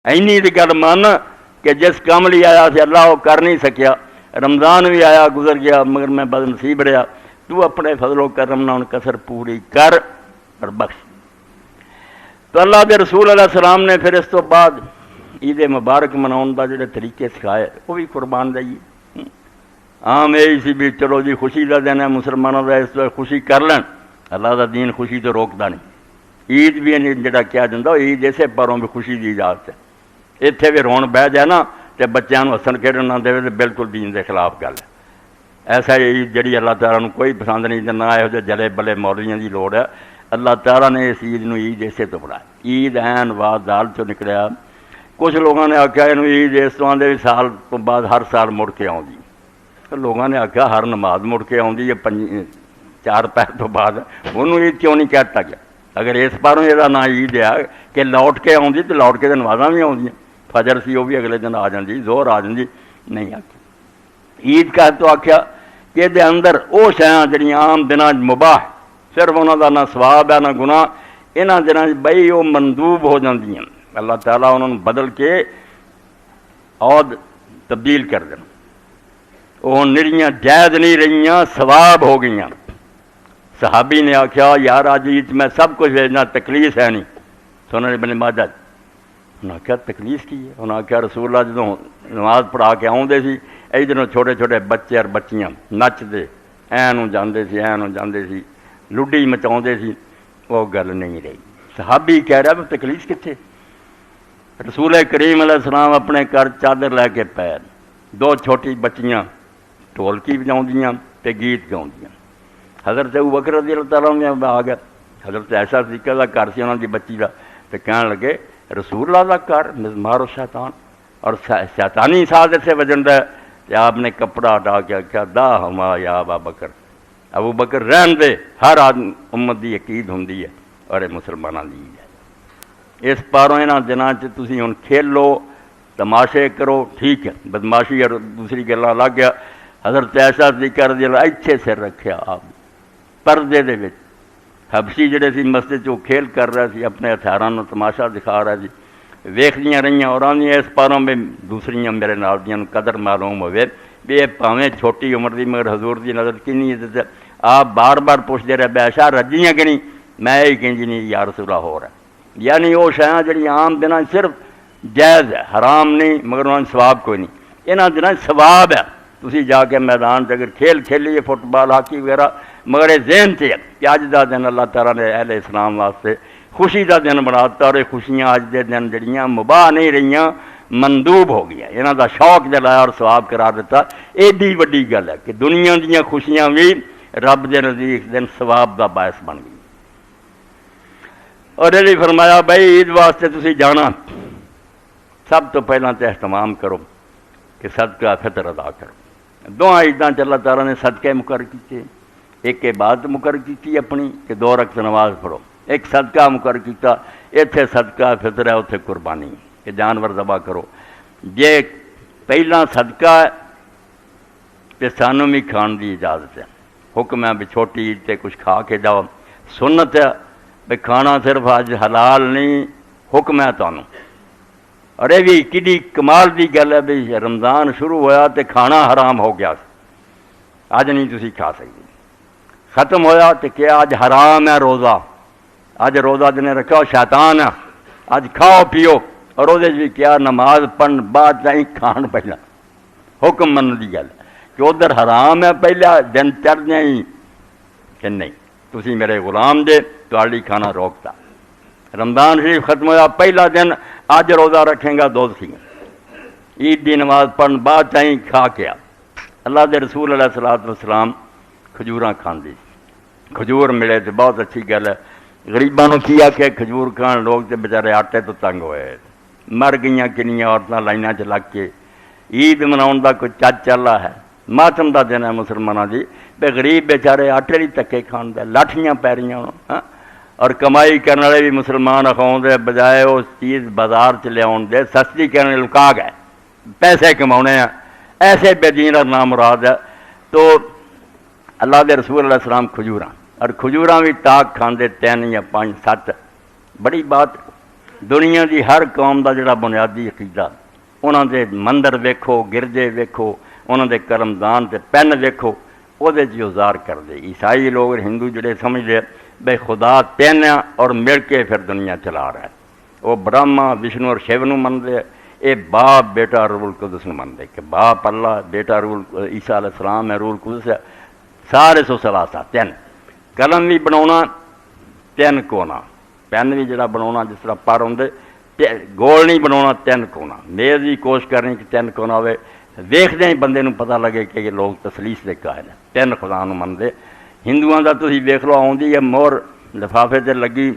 इन्नी दी गल मन कि जिस काम लिए आया से अल्लाह वो कर नहीं सकिया। रमज़ान भी आया गुजर गया मगर मैं बदनसीब रहा। तू अपने फजलो करम नाल कसर पूरी कर और बख्श। तो अल्लाह के रसूल अलैहिस्सलाम ने फिर इस तो बाद ईद मुबारक मनाने का जोड़े तरीके सिखाए वो भी कुरबान जाइए। आम यही सी भी चलो जी खुशी का दिन है मुसलमानों का, इस खुशी कर लैन। अल्लाह का दीन खुशी तो रोकता नहीं। ईद भी जोड़ा क्या जाता ईद इसे परों भी खुशी की इजाजत है। इत्थे भी रोन बह जाए ना तो बच्चों हसन खेडन ना दे तो बिल्कुल दीन के खिलाफ गल है। ऐसा ईद जी अल्लाह ताला नूं कोई पसंद नहीं, ना यहो जले बले मौलवियों की लोड़ है। अल्लाह ताला ने इस ईद नूं ईद इसे तो बनाया। ईद ऐन वाद दाल चो निकलिया। कुछ लोगों ने आख्या इनू ईद इस तरह के भी साल तो बाद हर साल मुड़ के आउंदी। लोगों ने आख्या हर नमाज मुड़ के आउंदी है 4 पैर तो बाद, उन्होंने ईद क्यों नहीं कहता गया? अगर इस बारों यदा ना ईद है कि लौट के आउंदी तो लौट के तो नमाज़ां भी आउंदियां। फजर सी वो भी अगले दिन आ जाती, जोर आ जाती। नहीं आख्या ईद कह तो आख्या कि ये अंदर वो शैं जड़ियां आम दिनां मुबाह सिर्फ उन्होंने ना सवाब है ना गुनाह, इन्हां दिनां बई वो मंदूब हो जांदियां। अल्लाह ताला उन्होंने बदल के औद तब्दील कर देना। वो निरियां जायज़ नहीं रहियां, सवाब हो गई। सहाबी ने आख्या यार अज ईद मैं सब कुछ भेजना, तकलीफ है नहीं। तो उन्होंने बने माजा उन्हें आख्या तकलीफ की है? उन्हें आख्या रसूल जो नमाज पढ़ा के आउंदे सी इधरों छोटे छोटे बच्चे और बच्चियां नचते ऐनू जाते सी, ऐनू जाते सी, लुड्डी मचाते सी। वो गल नहीं रही। सहाबी कह रहा भी तकलीफ कित्थे? रसूल करीम अलैहिस्सलाम अपने घर चादर लैके पैर, 2 छोटी बच्चियां ढोलकी बजाउंदियां ते गीत गाउंदियां। हज़रत अबू बकर रज़ी अल्लाह तआला आ गया। हज़रत ऐसा तरीके का घर से उन्होंने बच्ची का, तो कहने लगे रसूल का घर मिज़मार शैतान और शैतानी साज से वजन है। तो आपने कपड़ा हटा के आख्या दा हमा या अबू बकर, अबू बकर रहन दे। हर आदमी उम्मत की एक ईद होंगी है और मुसलमानों की ईद है। इस पारों इन्होंने दिनों तुसीं हुण खेलो तमाशे करो, ठीक है, बदमाशी और दूसरी गल्लां लग गया। हज़रत ऐसा तरीका रज़ी अल्लाह इत्थे सिर रखिया आप परदे दे विच। हबशी जिहड़े सी मस्जिद चो खेल कर रहा सी, अपने हथियारों को तमाशा दिखा रहा सी। वेखदियां रहियां और आंदियां इस पारों में दूसरियां मेरे नाल दियां नूं कदर मालूम होवे भी ये भावें छोटी उम्र की मगर हजूर की नज़र कितनी इज्जत। आप बार बार पुछते रहे बैशा रजियां कि नहीं? मैं यही कहती नहीं या रसूला हो रहा। यानी वो शैं जिहड़ी आम दिनां सिर्फ जायज़ है, हराम नहीं, मगर उन्होंने सवाब कोई नहीं। इन्हां दिनां सवाब है। तुसीं जाके मैदान च अगर खेल खेलीए फुटबॉल हाकी वगैरह, मगर ये जहन से है कि अज का दिन अल्लाह ताला ने अहले इस्लाम वास्ते खुशी का दिन बनाता और खुशियाँ अज के दिन जड़ियाँ मुबाह नहीं रहियां, मंदूब हो गई। इन्हों का शौक जलाया और सवाब करार दिता। एडी वड्डी गल है कि दुनिया दीयां खुशियाँ भी रब के नज़दीक दिन सवाब का बायस बन गई। और ये फरमाया भाई ईद वास्ते तुसीं जाना, सब तो पहला तो एहतमाम करो कि सदका फितर अदा करो। 2 ईदां अल्लाह ताला ने सदके मुकर किए। एक इबादत मुकर की अपनी कि 2 रकत नमाज पढ़ो, एक सदका मुकर किया। इत्थे सदका फितर है, उत्थे कुर्बानी कि जानवर दबा करो। जे पहला सदका है तो सानू भी खाने की इजाजत है। हुक्म है भी छोटी ईद से कुछ खा के जाओ। सुन्नत है भी खाना सिर्फ अज हलाल नहीं, हुक्म है तुहानू। और यह भी कि कमाल की गल है भी रमज़ान शुरू होया तो खाना हराम हो गया, अज नहीं तुसी खा सकते। खत्म होया तो क्या अज हराम है रोज़ा, अज रोज़ा जिन्हें रखा शैतान है, अज खाओ पियो। और वो भी क्या नमाज पढ़न बाद चाहे खान पहला, हुक्म मन की गल कि उधर हराम है पहला दिन चढ़दे ही कि नहीं तुसी मेरे गुलाम जे तुहाडी खाना रोकता। रमज़ान शरीफ खत्म होया पहला दिन अज रोज़ा रखेगा दोषी, ईद की नमाज पढ़न बाद चाहे खा के आ। अल्लाह के रसूल अलैहिस्सलातु वस्सलाम खजूर खाते, खजूर मिले तो बहुत अच्छी गल है। गरीबों को की आखे खजूर खान, लोग तो बेचारे आटे तो तंग होए, मर गई किनियां औरतां लाइनां च लग के। ईद मनाउण दा कोई चज चला है, मातम का दिन है मुसलमानों की भी गरीब बेचारे आटे ही धक्के खाते, लाठियां पैरियां। और कमाई करने वाले भी मुसलमान अखाउंदे बजाए उस चीज़ बाजार च लियाउण दे सस्ती करने लुका गए, पैसे कमाने हैं। ऐसे बेदीन और नाम मुराद है। तो अल्लाह के रसूल अलैहिस्सलाम खजूर, और खजूर भी ताक खाते 3 या 5 7, बड़ी बात। दुनिया की हर कौम का जोड़ा बुनियादी अकीदा, उन्होंने मंदिर वेखो, गिरजे वेखो, उन्होंने कर्मदान से पैन वेखो, वो उजार करते। ईसाई लोग हिंदू जोड़े समझते भाई खुदा तीन और मिल के फिर दुनिया चला रहा है। वो ब्रह्मा विष्णु और शिव न मनते, ये बाप बेटा रूल कुदस न मनते कि बाप अल्लाह, बेटा रूल ईसा अलैहिस्सलाम है, रूल कुदस है, सारे सो सलासा तीन। कलम भी बना तीन कोना, पैन भी जोड़ा बना जिस तरह पर होंगे, गोल नहीं बना तीन कोना, मेज़ भी कोशिश करनी कि तीन कोना हो, वेखदे ही बंदे नूं पता लगे कि ये लोग तसलीस दे कायल है, तीन खुदा नूं मनदे। हिंदुआं दा तुसीं वेख लो, आउंदी है मोहर लिफाफे ते लगी,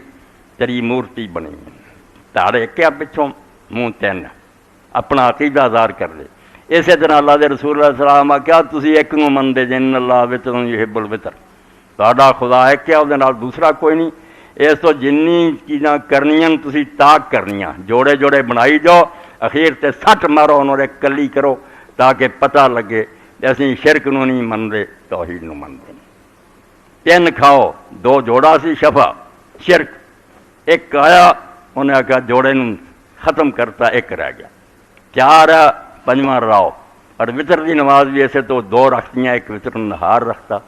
तेरी मूर्ति बनी, धाड़ एक आ पिछों, मूँह तीन, अपना अकीदा ज़ाहिर कर दे। इस तरह अल्लाह के रसूल सलाम आख्या तुसीं एक नूं मनदे जिन अल्लाह वितरन युहिब्बुल वितर, तुहाडा खुदा एक है, उहदे नाल दूसरा कोई नहीं। इस तो जिन्नी चीज़ां करनियां तुसीं ताक करनियां, जोड़े जोड़े बनाई जाओ, अखीर ते सट मारो, उन्होंने कली करो ताकि पता लगे असीं शिरक नूं नहीं मनदे, तौहीद नूं मनदे। तीन खाओ, दो जोड़ा सी शफा शिरक, एक आया उन्हें आख्या जोड़े नूं खत्म करता, एक रह गया, चार है पंजवां राओ। और वितर की नमाज भी इसे तो दो रखतियाँ, एक वितर नहार रखता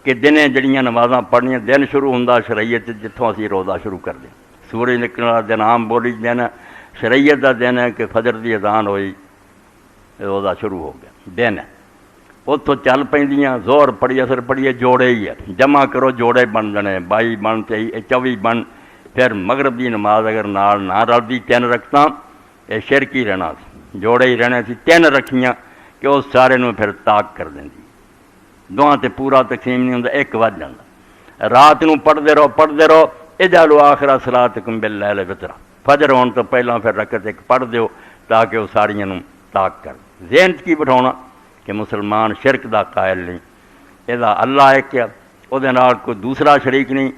कि दिने जड़ियाँ नमाज़ां पढ़नियाँ, दिन शुरू होंदा शरीयत जितों असीं रोज़ा शुरू करते, सूरज निकलने वाला दिन आम बोली दिन शरीयत का दिन है कि फजर की अजान होई रोज़ा शुरू हो गया, दिन है उतों चल पैंदियां, जोर पढ़िए असर पढ़िए, जोड़े ही है, जमा करो जोड़े बन जाने, 22 बन 24 बन। फिर मगरब की नमाज अगर नाल ना रलदी तीन रखता, ये शिरक ही रहना, जोड़े ही रहने सी, तीन रखियां कि उस सारे नूं फिर ताक कर देंदी, दोवां ते पूरा तकसीम नहीं होंदा, एक वज जांदा। रात नूं पढ़ते रहो, इजालू आखिरा सलातकुम बिल लैल वितरा, फजर होने तो पहला फिर रकत एक पढ़ दो ताकि वह सारियां नूं ताक कर। ज़हन की बिठाउणा कि मुसलमान शिरक दा कायल नहीं, इहदा अल्लाह एक है, उहदे नाल कोई दूसरा शरीक नहीं।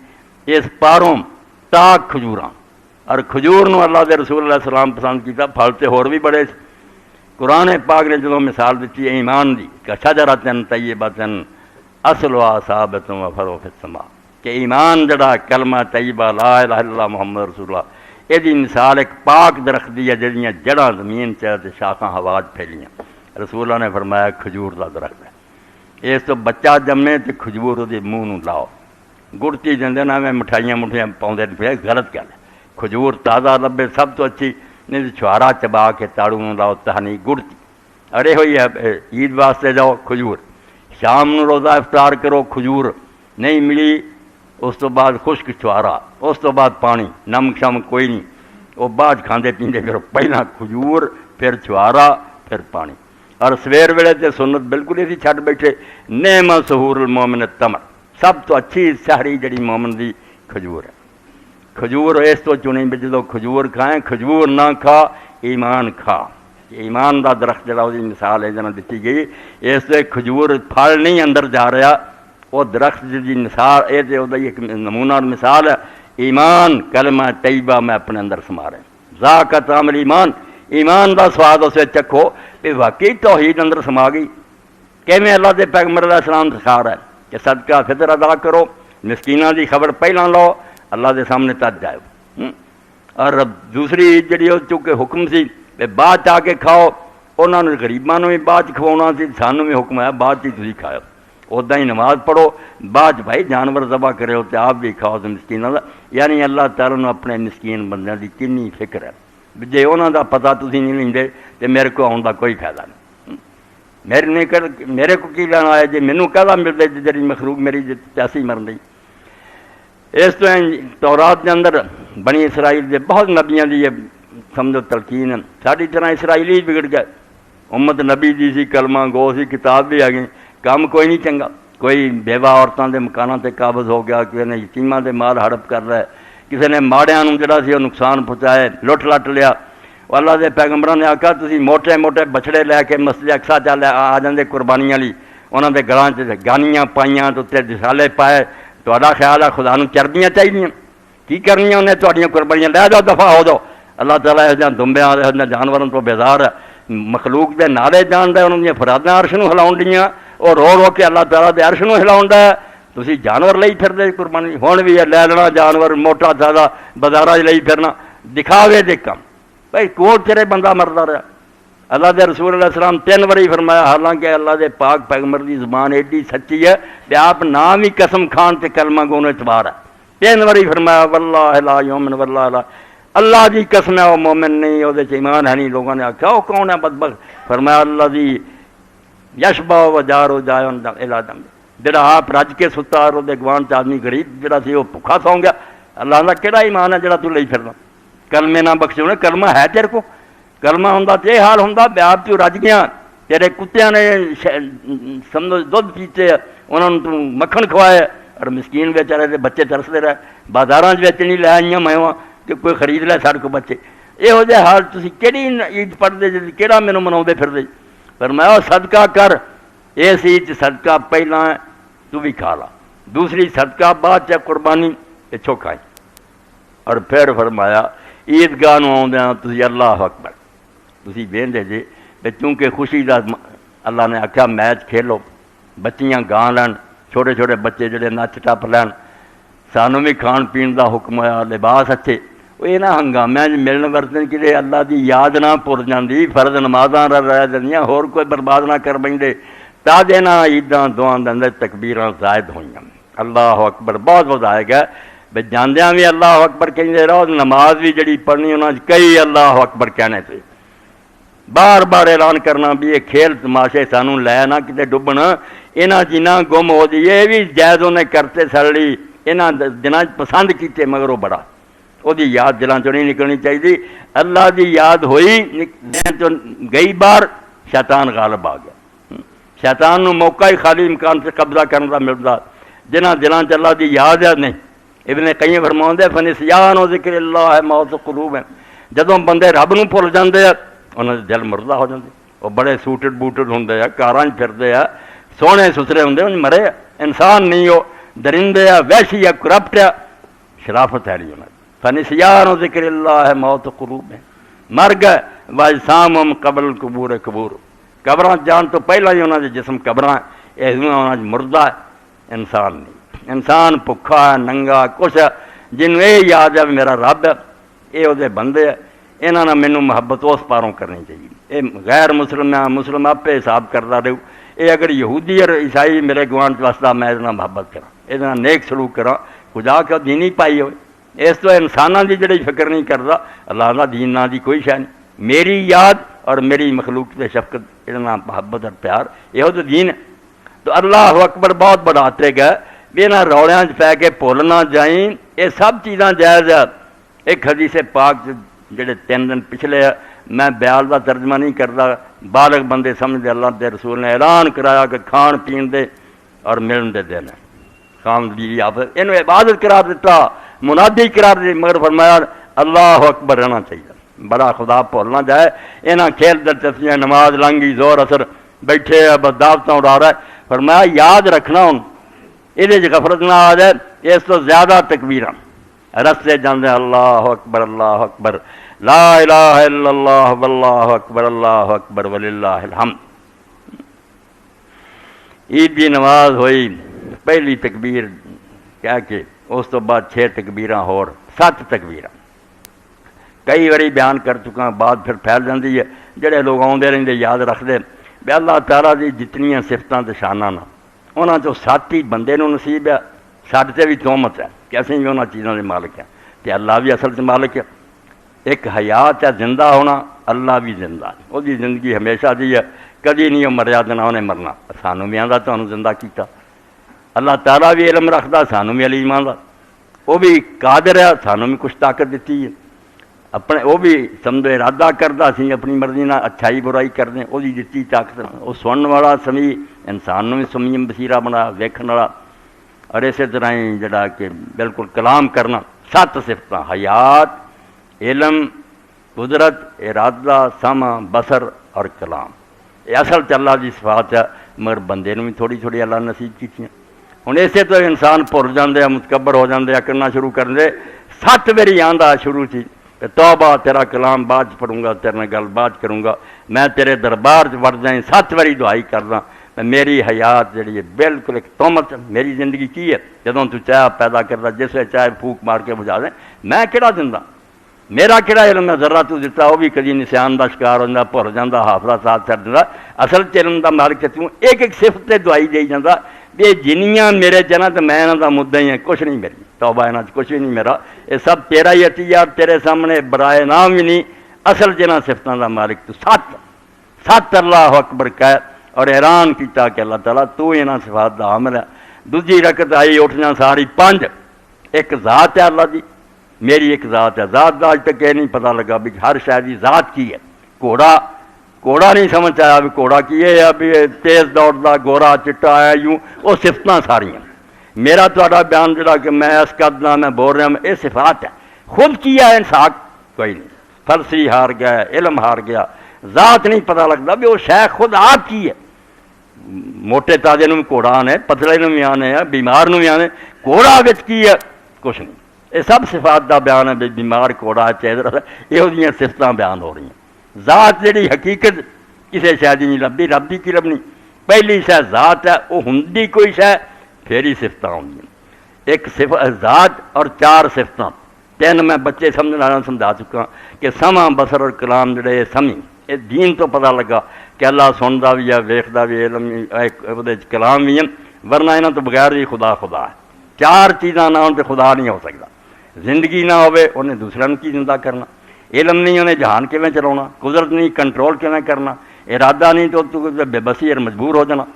इस पारों ताक खजूरां, और खजूर नूं अल्लाह दे रसूल अलैहि सलाम पसंद किया, फल ते होर भी बड़े। कुरान पाक ने जो मिसाल दी ईमान की, शजरतन तय्यबतन असलुहा साबितुन व फरुहा फिस समा, कि ईमान जड़ा कलमा तय्यबा ला इलाहा इल्लल्लाह मुहम्मद रसूलुल्लाह, यदी मिसाल एक पाक दरख्त दी है जिहदियां जड़ां जमीन च शाखां हवा च फैलियां। रसूलों ने फरमाया खजूर का दरख्त है, इस तो बच्चा जम्मे तो खजूर उसके मूँह नूं लाओ, गुड़ती देंदे ना, मैं मिठाइयां मुठियां पाउंदे फिर गलत गल है। खजूर ताज़ा लभे सब तो अच्छी, नहीं तो छुहारा चबा के ताड़ू नूं लाओ, तहनी गुड़ती। अरे होई है ईद वास्ते जाओ खजूर, शाम नूं रोज़ा इफ्तार करो खजूर नहीं मिली, उस तो बाद खुश्क छुहारा, उस तो बाद पानी, नमक शमक कोई नहीं, वो बाद खाते पीते फिर पहला खजूर फिर छुहारा फिर पानी। और सवेर वेले तो सुन्नत बिल्कुल ही छड्ड बैठे, नेम सहूरुल मोमिन तमर, सब तो अच्छी सहरी जड़ी मोमिन की खजूर है। खजूर इस तो चुनी भी जो खजूर खाएं, खजूर ना खा ईमान खा, ईमान का दरख्त जरा उसकी मिसाल है जना दी गई। इस तो खजूर फल नहीं अंदर जा रहा, वो दरख्त की मिसाल ये तो एक नमूना मिसाल है, ईमान कलमा तैयबा में अपने अंदर समा रहे, ज़ाका तामल ईमान, ईमान का स्वाद उसे चखो भी वाकई तौहीद अंदर समा गई। किवें अल्लाह के पैगंबर अलैहिस्सलाम सिखा रहा है कि सदका फितर अदा करो, मिसकीनां की खबर पहला लो, अल्लाह के सामने तज जाओ। और दूसरी जी चूँकि हुक्म से बाद आके खाओ, उन्होंने गरीबों भी बाद खवाना सी, सानू भी हुक्म है बाद ही तुसीं खाओ। उदा ही नमाज पढ़ो, बाद भाई जानवर दबा करो तो आप भी खाओ तो मिसकीनों का, यानी अल्लाह ताला नूं अपने मिसकीन बंदियां की कितनी फिक्र है। जे उन्हों का पता तुसीं नहीं लेंदे तो मेरे को आउण दा कोई फायदा नहीं, मेरे नहीं कर मेरे को की लेना आया जे मैनू कहदा मिलदे जी मखलूक मेरी प्यासी मरन दी। इस तो तौरात के अंदर बनी इसराइल के बहुत नबियां की समझो तलकीन, साड़ी तरह इसराइली बिगड़ गए, उम्मत नबी दी सी, कलमा गो सी, किताब भी आ गई, काम कोई नहीं चंगा, कोई बेवा औरतों के मकानों से काबज हो गया, किसी ने यतीमां दे माल हड़प कर रहा है, किसी ने माड़ियां नूं जिहड़ा सी नुकसान पहुँचाए, लुट लट लिया। अल्लाह के पैगंबरों ने आखा तुसीं मोटे मोटे बछड़े लैके मस्जिद अक्सा चल आ जाते कुरबानियां लई, उन्होंने गलों च गानियां पाइयां तो उत्ते रिसाले पाए, तुहाडा ख्याल है खुदा नूं चर्बियां चाहिए की करनियां, उन्हें तुहाडियां कुरबानियां लै जाओ, दफा हो जाओ। अल्लाह ताला इहो जिहा दुंबियां इहो जिहा जानवरों तो बेजार है, मखलूक के नाले जानदा, उन्होंने फरादां अर्श नूं हिलाउण दियां, और रो रो के अल्लाह ताला दे अर्श नूं हिलाउण दा। तुसीं जानवर लई फिरदे कुरबानी, हुण भी लै लेना जानवर मोटा सादा बाजारां 'च लई फिरना, दिखावे दे कम। भाई कोट तेरे बंदा मरदा रहा। अल्लाह के रसूल अलैहि सलाम 3 बारी फरमाया, हालांकि अल्लाह के पाक पैगंबर की ज़बान एडी सच्ची है कि आप नाम ही कसम खान से कलमा गोने इतबार है। 3 बारी फरमाया वल्लाह ला युमिन वल्लाह ला, अल्लाह की कसम है वो मोमिन नहीं, वो ईमान है नहीं। लोगों ने आख्या वो कौन है बदबख्त? फरमाया अल्लाह दी यशबा वजारो जायन इला दम, जरा आप रज के सुता और गवान च आदमी गरीब जरा सी वो भुखा सौ गया। अल्लाह का केड़ा ईमान है जरा तू ले फिरना? कलमे ना बख्शो ने, कलमा है तेरे को? कलमा होंदा तो यह हाल होंदा, आप तू रज गया, तेरे कुत्तियां ने समझो दुध पीते, उन्होंने तू मक्खन खवाया और मिसकीन बेचारे के बच्चे तरसते रहे, बाजारां बेच नहीं लै आईयां मैं कि कोई खरीद लै साढ़े को बच्चे। इहो जिहा हाल तुसीं केड़ी ईद पढ़दे जी, केड़ा मैनूं मनाउंदे फिरदे? पर मैं वो सदका कर, इस ईद सदका पहला तू भी खा ला, दूसरी सदका बाद च कुर्बानी पिछों खाई। और फिर फरमाया ईदगाह नूं आउंदिआं तुसीं अल्लाह अकबर तुसीं वेंदे जे ते चूंकि खुशी का अल्लाह ने आख्या मैच खेलो, बच्चियां गा लैन, छोटे छोटे बच्चे जोड़े नच टप लैन, सानू भी खाण पीण का हुक्म होया, लिबास अच्छे। इन्हां हंगामियां च मिलन वरतन कि अल्लाह की याद ना भुल जाती, फर्ज नमाज़ां रह जांदियां, होर कोई बर्बाद ना कर बैठे, तद इन्हां ईदां दुआं दे अंदर तकबीरां ज़ायद होईयां। अल्लाह अकबर बहुत वधाएगा भी जांदियां भी अल्लाह अकबर कहते रहो, नमाज भी जी पढ़नी उन्होंने कई अल्लाह अकबर कहने से बार बार ऐलान करना भी ये खेल तमाशे सानू लै ना कि डुबन, इन्हां जिन्ना गुम हो जाइए। ये भी जायज़ उन्हें करते सड़ी इन्हां दिनां पसंद किए, मगर वो बड़ा ਉਹਦੀ याद दिलों चो नहीं निकलनी चाहिए। अल्लाह की याद हुई तो गई बार, शैतान गालिब आ गया। शैतान को मौका ही खाली इम्कान से कब्जा करने का मिलता। जिन्होंने दिलों च अल्लाह की याद है नहीं, इबन कई फरमाउंदे फनिस्यान ज़िक्र अल्लाह है मौत कुलूब है। जदों बंदे रब नूं भुल जाते हैं उन्होंने दिल मुर्दा हो जाते, वो बड़े सूटड बूटड होंगे, कारां फिरते हैं, सोहने सुथरे होंगे, उन्हें मरे इंसान नहीं, वो दरिंदे आ, वैशी आ, करप्ट आ, शराफत है नहीं उन्हें। फनिस्यान ज़िक्र अल्लाह है मौत कुलूब है, मर गए वाजसाम कबल कबूर कबूर, कबरां जान तो पहला ही उन्होंने जिसम कबरां, उन्होंने मुर्दा है, इंसान नहीं। इंसान भुखा है, नंगा कुछ है, जिन्हों ये याद है मेरा रब है, ये वो बंदे है, इन्होंने मैनू मुहब्बत उस पारों करनी चाहिए। ये गैर मुसलम मुसलम आपे हिसाब करता रहू, ये अगर यहूदी और ईसाई मेरे गुआंढ वसदा मैं इस मुहब्बत करा, ये नेक सलूक करा, खुदा का दीनी पाई हो। इस तो इंसानों की जी फिक्र नहीं करता, अल्लाह का दीन ना की कोई शै नहीं। मेरी याद और मेरी मखलूक से शफकत, इतना मुहब्बत और प्यार, यहो तो दीन है। तो अल्लाह अकबर बहुत बढ़ाते गए भी इन्होंने रौलियां पै के भुल ना जाई, ये सब चीज़ां जायज़ है। एक हदीस पाक जोड़े 3 दिन पिछले मैं बयाल का तर्जमा नहीं करता, बालग बंदे समझते, अल्लाह के रसूल ने ऐलान कराया कि खाण पीण दे और मिलन दे दिन है, खान बीवी आप इन इबादत करार दिता, मुनादी करार दी, मगर फरमाया अल्लाह अकबर रहना चाहिए, बड़ा खुदा भुल ना जाए। इन्होंने खेल दिलचस्पियाँ, नमाज लांगी, जोर असर बैठे बस दावत उड़ा रहा है। फरमाया याद रखना हूँ ये गफलत ना आ जाए, इस तो ज्यादा तकबीर रस्ते जाते अल्लाह अकबर ला इलाहा इल्लल्लाह वल्लाहु अकबर अल्लाह अकबर वलिल्लाहिल हम्द। ईद की नमाज हुई, पहली तकबीर कह के उस तो बाद 6 तकबीरां होर 7 तकबीरां कई बारी बयान कर चुका, बात फिर फैल जाती है। जोड़े लोग आते रहते याद रखते भी अल्लाह ताला की जितनियां सिफतां ते शानां ना उन्होंने चो 7 ही बंदे नूं नसीब है। साढ़े ते भी तोहमत है कि असीं भी उन्होंने चीज़ों के मालिक हैं, तो अल्लाह भी असल च मालिक है। एक हयात है जिंदा होना, अल्लाह भी जिंदा, उसकी जिंदगी हमेशा दी है, कभी नहीं मरिया तो ना उन्हें मरना। सानू भी आंदा तुहानू जिंदा किया, अल्लाह ताला भी इलम रखता, सानू भी अलीम आंदा, वो भी कादिर है, सानू भी कुछ ताकत दी है अपने, वो भी समझो इरादा करता, असीं अपनी मर्जी ना अच्छाई बुराई करते, वो दी ताकत, वो सुनने वाला समी, इंसान भी समी बसीरा बनाया वेखण वाला। और इस तरह ही जड़ा कि बिल्कुल कलाम करना, 7 सिफतां हयात, इलम, कुदरत, इरादा, समा, बसर और कलाम, ये असल च अल्लाह की सिफात है, मगर बंदे भी थोड़ी थोड़ी अल्लाह नसीब की। हुण इसे तो इंसान भुल जाते, मुतकबर हो जाते, करना शुरू कर दे। 7 बारी आंदा शुरू से तौबा तेरा कलाम बाद पढ़ूंगा, तेरे नाल गल बाद करूँगा, मैं तेरे दरबार वड़ जाए, 7 बारी दुआई करदा, मेरी हयात जी बिल्कुल एक तोहमत, मेरी जिंदगी की है, जदों तू चाह पैदा करता, जिस वे चाहे फूक मार के बुझा दें, मैं किहड़ा दिंदा, मेरा किहड़ा इलम है जरा तू दिता वह भी कभी निशान का शिकार होंदा, भुल जाता, हाफला साथ छड्ड दिंदा। असल च इलम का मालिक है तू। एक एक सिफत से दुआई दई जाता भी जिन्नियां मेरे च ना तो मैं इन्हां दा मुद्दा ही है, कुछ नहीं मेरी तौबा, इन्हां च कुछ भी नहीं मेरा, ये सब तेरा ही अतिया, तेरे सामने बराए नाम भी नहीं। असल जिन्हां सिफतों का मालिक तू। सत अल्लाह अकबर कह और हैरान किया कि अल्लाह ताला तू इन्हां सिफात का हामिल है। दूजी रकत आई उठना सारी 5 एक जात है अल्लाह की, मेरी एक जात है। जात का अज तक यह नहीं पता लगा भी हर शायद की जात की है। घोड़ा नहीं समझ आया भी घोड़ा की है भी तेज़ दौड़ता गोरा चिट्टा है यूं, वो सिफत सारियां। मेरा थोड़ा बयान जोड़ा कि मैं इस कदना मैं बोल रहा ये सिफात है। खुद की है इंसाफ कोई नहीं, फलसी हार गया, इलम हार गया, जात नहीं पता लगता भी वो शै खुद आप की है। मोटे ताजे भी घोड़ा आने, पतले भी आने है, बीमार भी आने, घोड़ा विच की है कुछ नहीं। ये सब सिफात का बयान है भी बीमार घोड़ा चेहरा यह सिफत बयान हो रही हैं। जात जी हकीकत किसी शायद नहीं लभदी, रब की लभनी। पहली शै जात है, वह होंगी कोई शै फिर ही सिफत आउंदियां। एक सिफत जात और 4 सिफत, 3 मैं बच्चे समझने वाला समझा चुका कि समा बसर और कलाम जोड़े समी, ये दीन तो पता लगा कि अल्लाह सुनता भी है, वेखता भी, इलम कलाम भी है, वरना इन्हों तो बगैर ही खुदा खुदा है। 4 चीज़ां ना हो तो खुदा नहीं हो सकता। जिंदगी ना होवे उन्हें दूसरों की जिंदा करना, इलम नहीं उन्हें जहान किवें चलाना, कुदरत नहीं कंट्रोल किवें करना, इरादा नहीं तो तू बेबसी और मजबूर हो जाना।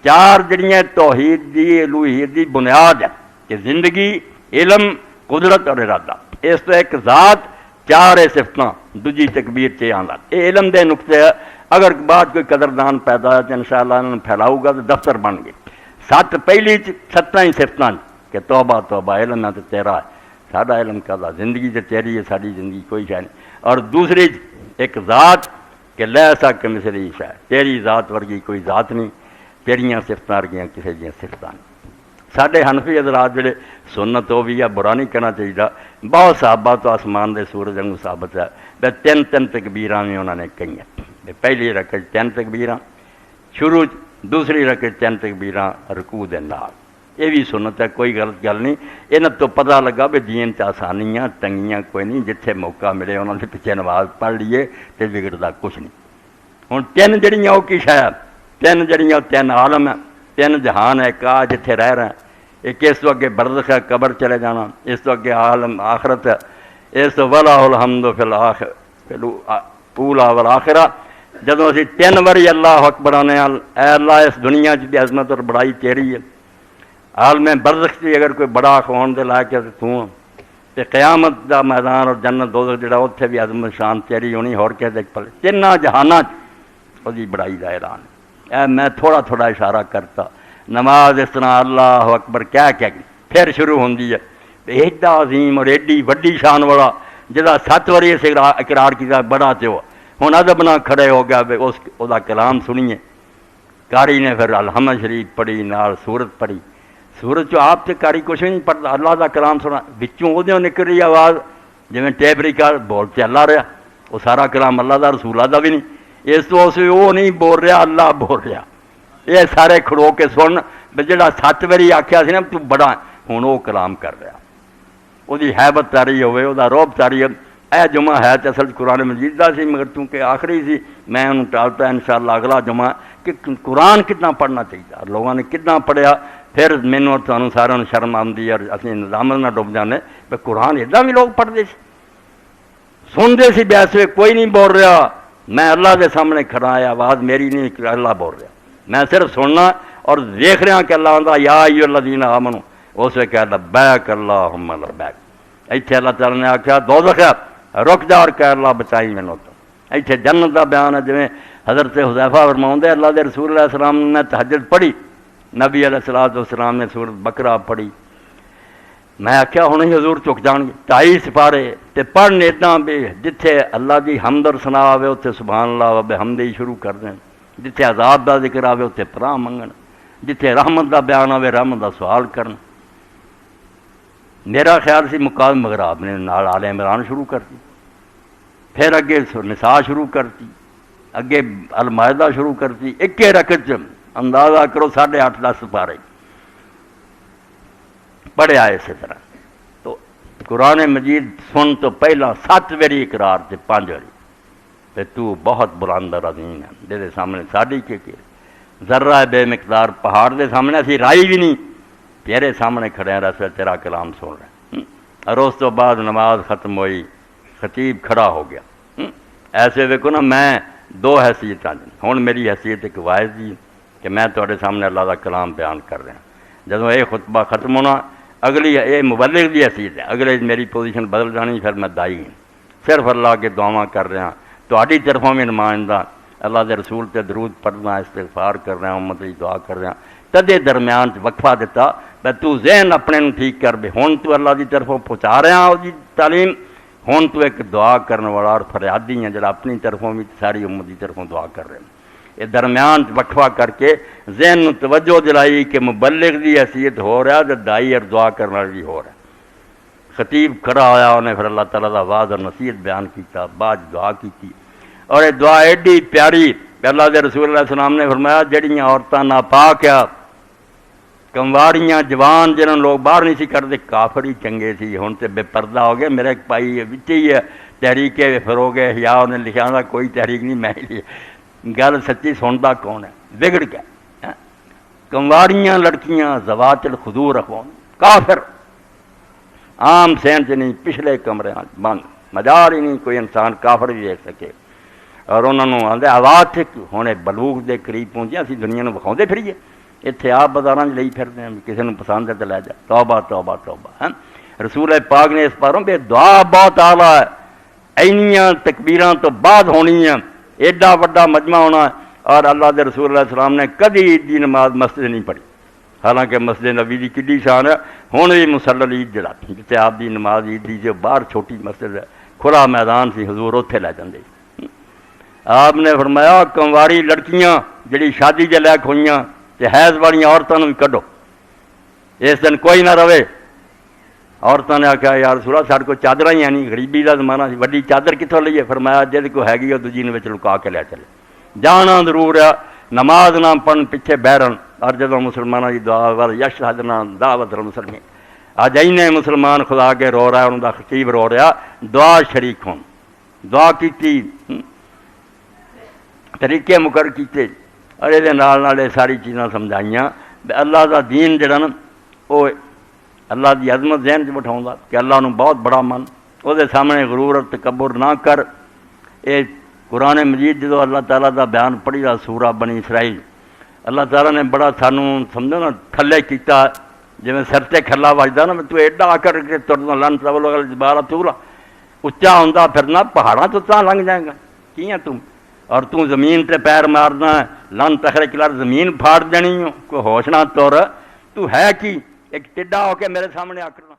4 जड़ियाँ तौहीद दी अलूहीयत दी बुनियाद है कि जिंदगी, इलम, कुदरत और इरादा। इस तो एक जात 4 सिफत दूजी तकबीर च आंदा। ये इलम के नुकते है। अगर बाद कोई कदरदान पैदा है तो इंशाअल्लाह इन्होंने फैलाऊगा तो दफ्तर बन गए। 7 पहली 7 ही सिफत कि तौबा तौबा इलम है तो तेरा है, साडा इलम कहता जिंदगी तो तेरी है, साड़ी जिंदगी कोई शै नहीं। और दूसरी एक जात कि लै सक मिसली शै, तेरी जात वर्गी कोई जात नहीं, तेरियां सिफत वर्गियां किसी दियां सिफत नहीं। साढ़े हनफी हजरात जोड़े सुन्नत हो भी है, बुरा नहीं कहना चाहिए। बहुत साहबा तो आसमान के सूरज वांगू साबित है भी 3 तकबीर भी उन्होंने कही। पहली रकत 3 तकबीर शुरू, दूसरी रकत 3 तकबीर रकू दे नाल। ये भी सुन्नत है, कोई गलत गल नहीं। इन्हों तो पता लगा भी दीन च आसानियां तंगियां कोई नहीं, जिथे मौका मिले उन्होंने पिछे नमाज पढ़ लीए तो बिगड़ता कुछ नहीं। हुण 3 जड़ियाँ वो किश है, 3 जड़ियाँ 3 आलम है, 3 जहान है। एक आ जिथे रह रहे हैं, एक इस तो अगे बरज़ख है, कबर चले जाना, इस तो अगे आलम आखरत है, इस तो वलाहुल हम्दु फिल ऊला वल आखिरा। जदों असीं 3 वारी अल्लाह अकबर आने अल्लाह इस दुनिया च भी अजमत और बड़ाई तेरी है। आलम बरज़ख से अगर कोई बड़ा खोन दे लायक है तो तू तो क़यामत का मैदान और जन्नत दोज़ख जिहड़ा उत्थे भी अजमत शान तेरी होनी, होर किसे दे पले 3 जहानां उसकी बड़ाई का ऐलान है। मैं थोड़ा थोड़ा इशारा करता। नमाज इस तरह अल्लाह अकबर कह के फिर शुरू होंदी है। एडा अजीम और एडी वड्डी शान वाला जिहदा 7 वारी इस इकरार किया बड़ा तो हुण अदब नाल खड़े हो गया भी उसका कलाम सुनिए। कारी ने फिर अलहमद शरीफ पढ़ी, नाल सूरत पढ़ी। सूरत चो आप तो कारी कुछ नहीं पढ़ता, अल्लाह का कलाम सुना, विचों वो निकल रही आवाज़ जिवें टेप रिकॉर्ड बोल चला रहा, वो सारा कलाम अल्लाह का रसूला का भी नहीं। इस तो उस वो नहीं बोल रहा, अल्लाह बोल रहा। ये सारे खड़ो के सुन भी जिहड़ा 7 वारी आख्या सी ना तू बड़ा, हुण वो कलाम कर रहा, उसकी हैबत तारी होवे, उसका रोब तारी। यह जुमा है तो असल कुरान मजीद का सी, मगर चूँकि आखिरी सी मैं उन्होंने टालता इंशाअल्लाह अगला जुमा कि कुरान कितना पढ़ना चाहिए, लोगों ने कितना पढ़िया। फिर मैनू और तुहानू सारिਆਂ ਨੂੰ शर्म आती और असीं निज़ाम ना डुब जाने भी कुरान इदा भी लोग पढ़ते सुनते सी। वैसे कोई नहीं बोल रहा, मैं अल्लाह के सामने खड़ा है, आवाज़ मेरी नहीं, अल्लाह बोल रहा, मैं सिर्फ सुनना और देख रहा कि अल्लाह आंदा या अय्युहल्लज़ीना आमनू, उस वे कह लब्बैक अल्लाहुम्मा लब्बैक। इत्थे अल्लाह ताला ने आख्या दोज़ख रुक जा और कह अल्लाह बचाई मैनू तो। इत्थे जन्नत का बयान है, जिवें हज़रत हुज़ैफा फरमाउंदे अल्लाह के रसूल अलैहि सलाम ने तहज्जुद पढ़ी, नबी अलैहिस्सलाम ने सूरत बकरा पढ़ी। मैं आख्या हुण ही हजूर चुक जाएंगे 2.5 सिपारे तो पढ़ने इदा भी जिथे अल्लाह की हमद और सना आवे उत्थे सुभान अल्लाह व बिहम्दी ही शुरू कर दें, जिथे अज़ाब का जिक्र आवे उत्थे पनाह मंगण, जिथे रहमत का बयान आवे रहमत का सवाल करन। मेरा ख्याल से मुकाम मगर आपने नाल आले इमरान शुरू कर दी, फिर अगे निसा शुरू करती, अगे अल-माइदा शुरू करती। एक रकत च अंदाजा करो 8.5-10 सिपारे पढ़िया इस तरह। तो कुरान मजीद सुन तो पहला 7 वारी इकरार ते 5 वारी ते तू बहुत बुलंद अज़ीम है, तेरे सामने साड़ी के जर्रा बेमिकदार पहाड़ के सामने असी राई भी नहीं, तेरे सामने खड़े हैं, रस तेरा कलाम सुन रहे। और उस तो बाद नमाज खत्म हुई, खतीब खड़ा हो गया। ऐसे देखो ना, मैं 2 हैसीयत हूँ, मेरी हैसीयत एक वाइज दी कि मैं थोड़े सामने अल्लाह का कलाम बयान कर रहा। जो ये खुतबा खत्म होना, अगली ये मुबल्लिग की हैसीयत है, अगले मेरी पोजीशन बदल जानी, फिर मैं दाई हूँ, सिर्फ अल्लाह के दुआवां कर रहा, थोड़ी तरफों भी नुमाइंदा, अल्लाह के रसूल ते दरूद पढ़ना, इस्तिगफार कर रहा, उम्मत की दुआ कर रहा। तदे दरम्यान वक्फा दिता मैं तू जहन अपने ठीक कर बे, हुण तू अल्लाह की तरफों पहुँचा रहा उसकी तालीम, हुण तू एक दुआ करने वाला और फरियादी है जो अपनी तरफों भी सारी उम्मत की तरफों दुआ कर रहे हैं। ये दरम्यान वक्फा करके जहन तवज्जो दिलाई कि मुबल्लिग की हैसीयत हो रहा तो दाई और दुआ करने वाला भी हो रहा। खतीब खड़ा होया, उन्हें फिर अल्लाह ताला का वाज और नसीहत बयान किया, बाद दुआ की, और ये दुआ एडी प्यारी, अल्लाह के रसूल सलाम ने फरमाया जड़ियाँ औरतां नापाक आ, कंवारियाँ जवान जिन्होंने लोग बाहर नहीं सी करते, काफर ही चंगे सी, हुण ते बेपर्दा हो गए। मेरे एक भाई विच ही है तहरीक फिरोग हिया, उन्हें लिखा था कोई तहरीक नहीं मैं लिया, गल सच्ची सुनता कौन है, बिगड़ गया। कंवारियाँ लड़कियाँ जवातिल खुदूर रखवान, काफिर आम सहन च नहीं, पिछले कमरे बंद, मजार ही नहीं कोई इंसान काफर भी देख सके। और उन्होंने आते आवाज़ थे हुणे बलूग के करीब पहुँचे, असी दुनिया में विखाते फिरीए, इतने आप बाजारों में ले फिरते हैं, किसी को पसंद है तो लै जा, तौबा तौबा तौबा है। रसूल पाक ने इस बारों भी दुआ बहुत आला है, इन्नियां तकबीरां तो बाद होनी है, एडा वड्डा मजमा होना, और अल्लाह के रसूल सलाम ने कभी ईद की नमाज मस्जिद नहीं पढ़ी, हालांकि मस्जिद नबी की किड्डी शान है। हुण भी मुसल्लल ईद जड़ा जिते आप की नमाज ईद की जो बाहर छोटी मस्जिद है, खुला मैदान से हजूर उत्थे लै जाते। आपने फरमाया कंवारी लड़कियां जिहड़ी शादी के लैक हुई तो हैज़ वाली औरतों भी कढ़ो, इस दिन कोई ना रवे। औरतों ने आख्या यार रसूला साढ़े को चादर ही है नहीं, गरीबी का जमाना सी, वड्डी चादर कितों लईए? फरमाया जिहदे कोई हैगी दूजी ने लुका के लै चले, जाना जरूर आ, नमाज ना पढ़न पिछे बहरन। और जो मुसलमानों की दुआ वाल यश हदना दावत मुसलमान, अज इन्ने मुसलमान खुदा के रो रहा, उनका खतीब रो रहा, दुआ शरीक होन, दुआ की, तरीके मुकर किए, और ये सारी चीज़ां समझाइया। अल्लाह का दीन जड़ा ना वो अल्लाह की अजमत जहन च बिठाउंदा कि अल्लाह नूं बहुत बड़ा मन, वो सामने गरूर और तकबर ना कर। ये कुरान मजीद जो अल्लाह ताला का बयान पढ़ी दा सूरा बनी इसराइल, अल्लाह ताला ने बड़ा सानू समझो ना थले किया, जिवें सिर ते खला वजदा ना, तू एडा करके तुरना लन तवल जबारा तूला उच्चा होंदा फिरना, पहाड़ों तो ता लंघ जाएगा की है तू, और तू जमीन ते पैर मारना, लन तखरे किलार जमीन फाड़ देनी हो, कोई होश ना तुर, तू है कि एक टिड्डा होके मेरे सामने आकरना।